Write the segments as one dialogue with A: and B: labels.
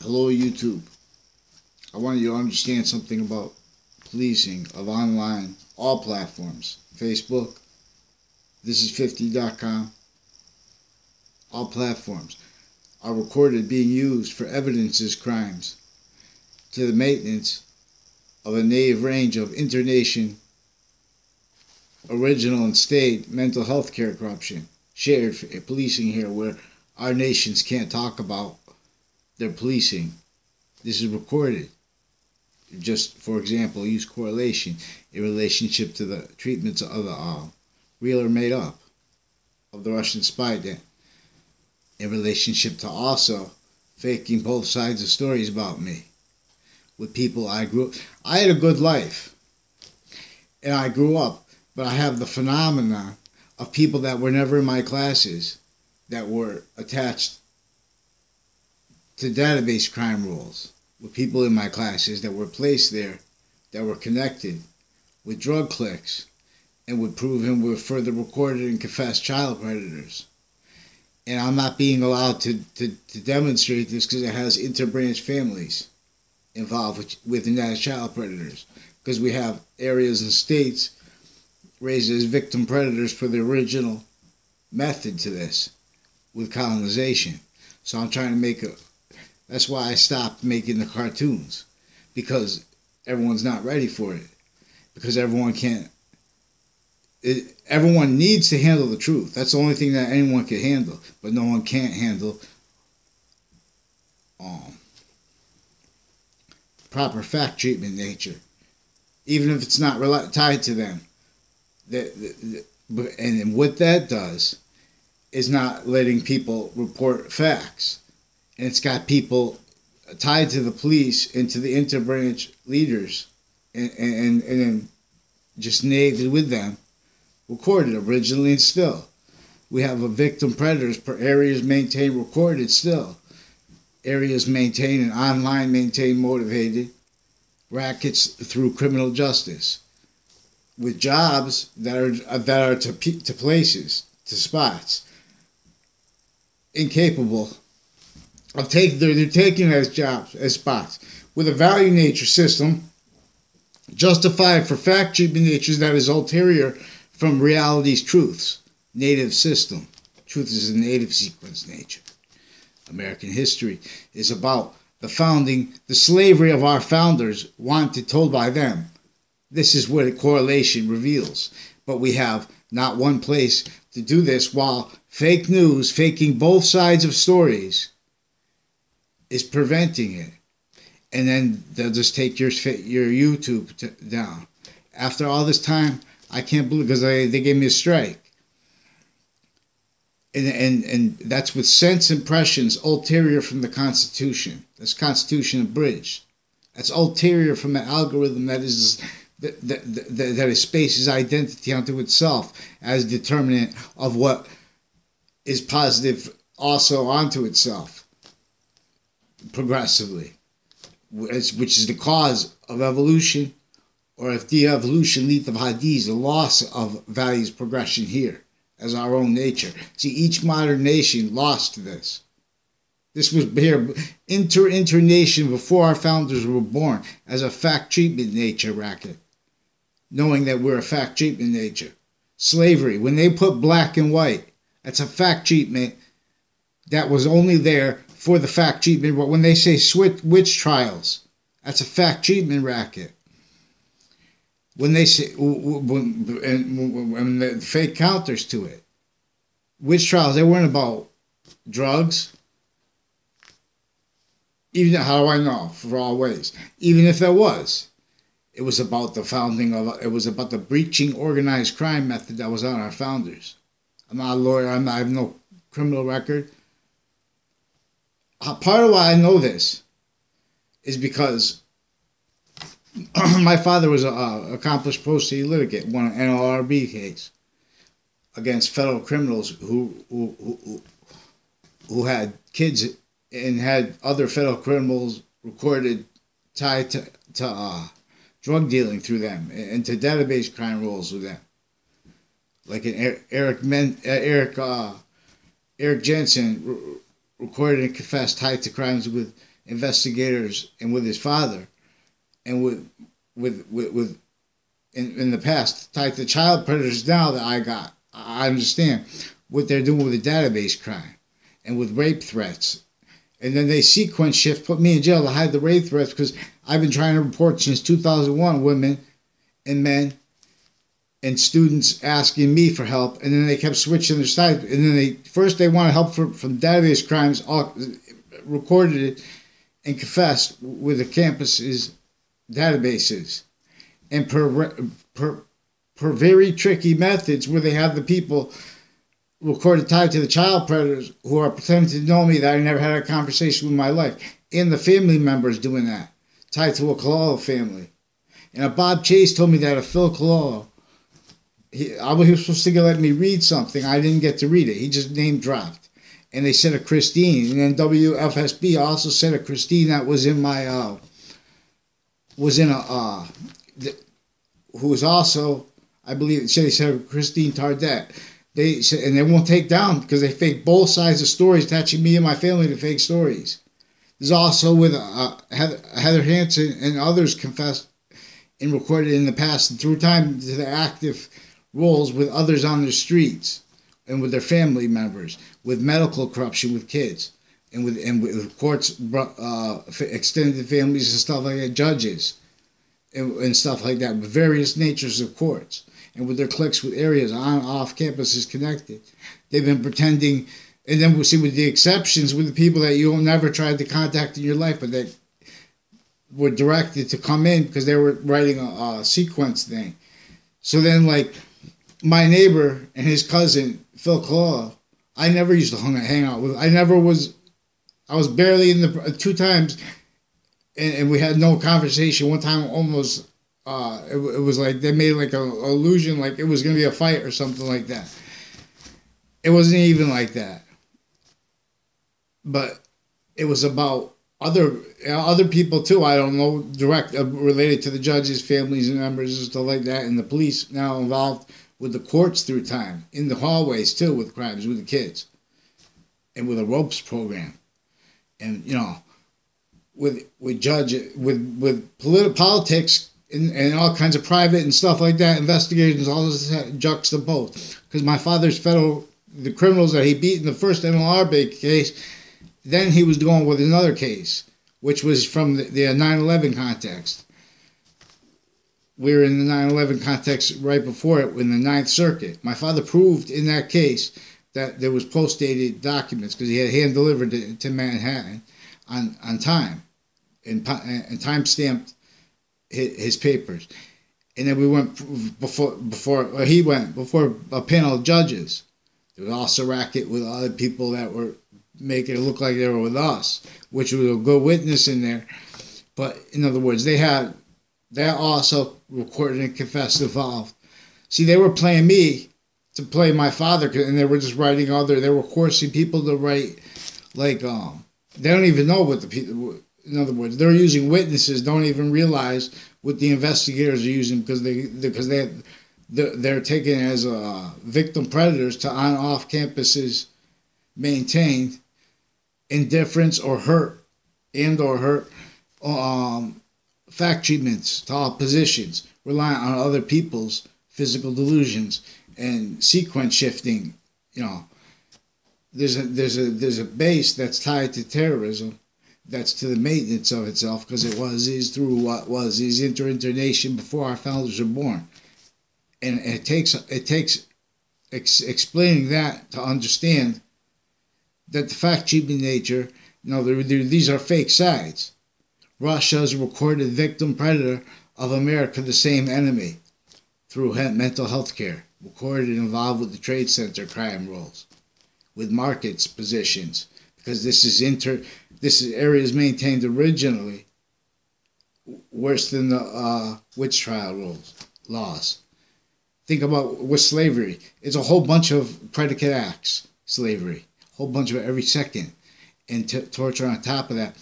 A: Hello, YouTube. I want you to understand something about policing of online, all platforms. Facebook, this50.com, all platforms are recorded being used for evidence as crimes to the maintenance of a native range of internation, original and state mental health care corruption, shared for policing here where our nations can't talk about their policing. This is recorded. Just, for example, use correlation in relationship to the treatments of the real or made up of the Russian spy den, in relationship to also faking both sides of stories about me with people I grew up. I had a good life, and I grew up, but I have the phenomenon of people that were never in my classes that were attached to database crime rules, with people in my classes that were placed there that were connected with drug cliques and would prove him were further recorded and confessed child predators. And I'm not being allowed to demonstrate this because it has interbranch families involved within that as child predators, because we have areas and states raised as victim predators for the original method to this with colonization. So I'm trying to make a... That's why I stopped making the cartoons, because everyone's not ready for it. Because everyone can't... everyone needs to handle the truth. That's the only thing that anyone can handle. But no one can't handle proper fact treatment nature, even if it's not tied to them. And what that does is not letting people report facts. And it's got people tied to the police and to the interbranch leaders and then just nagged with them, recorded originally and still. We have a victim predators per areas maintained recorded still. Areas maintained and online maintained motivated rackets through criminal justice with jobs that are to places, to spots, incapable of taking. They're taking as jobs, as spots, with a value nature system justified for fact treatment natures that is ulterior from reality's truths. Native system. Truth is a native sequence nature. American history is about the founding, the slavery of our founders wanted told by them. This is what a correlation reveals. But we have not one place to do this, while fake news, faking both sides of stories, is preventing it. And then they'll just take your YouTube down. After all this time, I can't believe, because they gave me a strike. And that's with sense impressions ulterior from the Constitution. That's Constitution abridged. That's ulterior from the algorithm that is spaces identity unto itself as determinant of what is positive also onto itself progressively, which is the cause of evolution, or if de-evolution leads of hadith, the loss of values progression here as our own nature. See, each modern nation lost this. This was here inter-nation before our founders were born as a fact treatment nature racket, knowing that we're a fact treatment nature. Slavery, when they put black and white, that's a fact treatment that was only there for the fact treatment. But when they say witch trials, that's a fact treatment racket. When they say, when the fake counters to it, witch trials, they weren't about drugs. Even, how do I know? For all ways. Even if there was, it was about the founding of, it was about the breaching organized crime method that was on our founders. I'm not a lawyer, I have no criminal record. Part of why I know this is because my father was an accomplished pro se litigant, won an NLRB case against federal criminals who had kids and had other federal criminals recorded tied to drug dealing through them and to database crime rules with them. Like an Eric Jensen recorded and confessed tied to crimes with investigators and with his father, and with in the past, tied to child predators now that I understand what they're doing with the database crime and with rape threats. And then they sequence shift, put me in jail to hide the rape threats because I've been trying to report since 2001 women and men and students asking me for help, and then they kept switching their sides. And then they wanted help from database crimes, all recorded it and confessed with the campus's databases. And per very tricky methods where they have the people recorded tied to the child predators who are pretending to know me that I never had a conversation with in my life. And the family members doing that, tied to a Cololo family. And a Bob Chase told me that a Phil Cololo, he was supposed to let me read something. I didn't get to read it. He just name dropped. And they said a Christine. And then WFSB also said a Christine that was in my, who was also, I believe, they said Christine Tardet. They said, and they won't take down because they fake both sides of stories, attaching me and my family to fake stories. There's also with Heather Hansen and others confessed and recorded in the past and through time to the active roles with others on the streets and with their family members, with medical corruption with kids, and with courts, extended families and stuff like that, judges, and stuff like that, with various natures of courts, and with their cliques with areas on off campuses connected. They've been pretending, and then we'll see with the exceptions, with the people that you'll never tried to contact in your life, but that were directed to come in because they were writing a sequence thing. So then, like, my neighbor and his cousin, Phil Cololo, I never used to hang out with. I was barely in the, 2 times, and we had no conversation. One time, almost, it was like they made like an illusion like it was going to be a fight or something like that. It wasn't even like that. But it was about other people too. I don't know, direct related to the judges, families, and members and stuff like that, and the police now involved with the courts through time, in the hallways too, with crimes with the kids, and with a ropes program, and with politics and all kinds of private and stuff like that, investigations, all this juxtaposed. Because my father's the criminals that he beat in the first NLRB case, then he was going with another case, which was from the 9/11 context. We were in the 9/11 context right before it in the Ninth Circuit. My father proved in that case that there was postdated documents because he had hand-delivered it to Manhattan on time and time-stamped his papers. And then we went before a panel of judges. There was also racket with other people that were making it look like they were with us, which was a good witness in there. But in other words, they also recorded and confessed involved. See, they were playing me to play my father, and they were just writing they were forcing people to write, like, they don't even know what the people, in other words, they're using witnesses, don't even realize what the investigators are using because they're taken as victim predators to on-off campuses maintained indifference or hurt fact treatments to all positions, relying on other people's physical delusions and sequence shifting. There's a base that's tied to terrorism, that's to the maintenance of itself because it is through what was internation before our founders were born, and it takes explaining that to understand that the fact treatment nature. These are fake sides. Russia's recorded victim predator of America, the same enemy, through mental health care, recorded and involved with the Trade Center crime rolls, with markets positions, because this is areas maintained originally worse than the witch trial laws. Think about with slavery. It's a whole bunch of predicate acts, slavery, a whole bunch of it every second, and torture on top of that.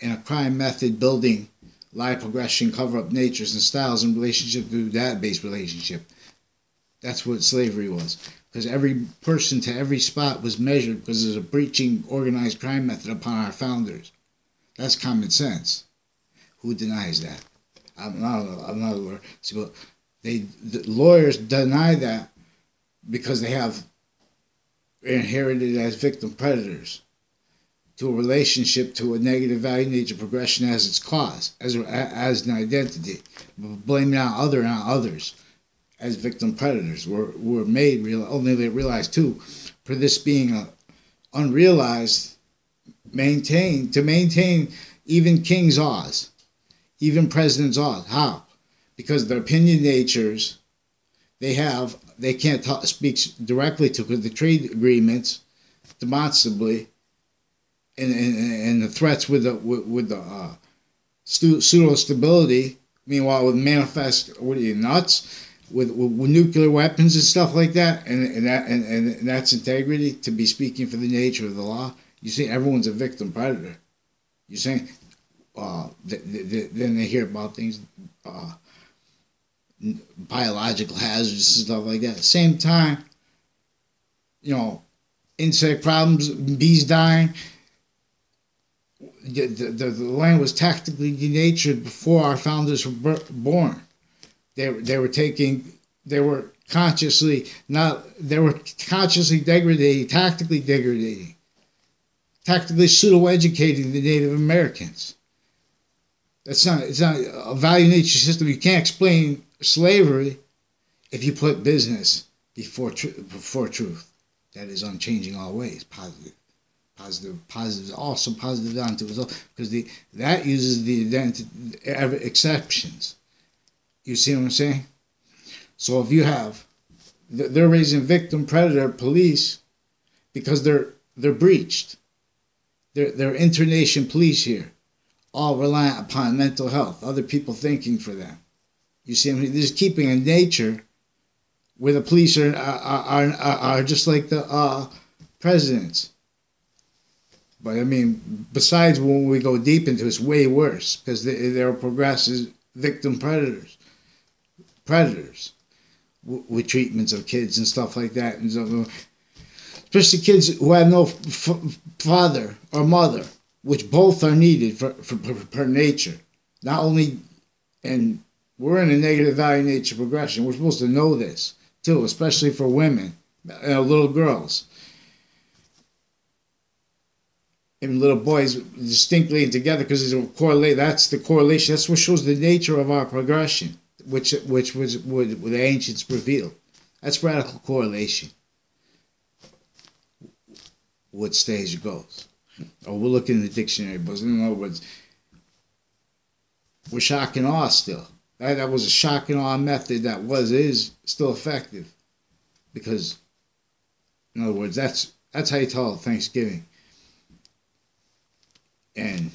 A: And a crime method building, lie progression, cover-up natures and styles in relationship to database relationship. That's what slavery was. Because every person to every spot was measured because there's a breaching organized crime method upon our founders. That's common sense. Who denies that? I'm not a lawyer. See, but the lawyers deny that because they have inherited as victim predators to a relationship to a negative value nature progression as its cause, as an identity, blaming on others as victim predators were made only they realized too, for this being a unrealized to maintain even King's Oz, even President's Oz. How? Because their opinion natures they can't speak directly to the trade agreements demonstrably and the threats with the pseudo stability. Meanwhile, with manifest, what are you nuts? With nuclear weapons and stuff like that, and that's integrity to be speaking for the nature of the law. You see, everyone's a victim predator. You're saying, then they hear about things, biological hazards and stuff like that. Same time, insect problems, bees dying. The land was tactically denatured before our founders were born. They were consciously degrading, tactically pseudo-educating the Native Americans. It's not a value nature system. You can't explain slavery if you put business before truth. That is unchanging always, positive, also positive onto itself, because that uses the identity exceptions. You see what I'm saying? So if you have, they're raising victim predator police because they're breached. They're internation police here, all reliant upon mental health, other people thinking for them. You see what I mean? They're just keeping a nature where the police are just like the presidents. But I mean, besides when we go deep into it, it's way worse because they're progressive victim predators with treatments of kids and stuff like that, and so, especially kids who have no father or mother, which both are needed per nature. Not only, and we're in a negative value nature progression. We're supposed to know this too, especially for women, little girls. And little boys distinctly together because there's a correlation. That's the correlation. That's what shows the nature of our progression, which was what the ancients revealed. That's radical correlation. What stage it goes. Or we'll look in the dictionary books. In other words, we're shock and awe still. That was a shock and awe method that is still effective. Because, in other words, that's how you tell Thanksgiving. And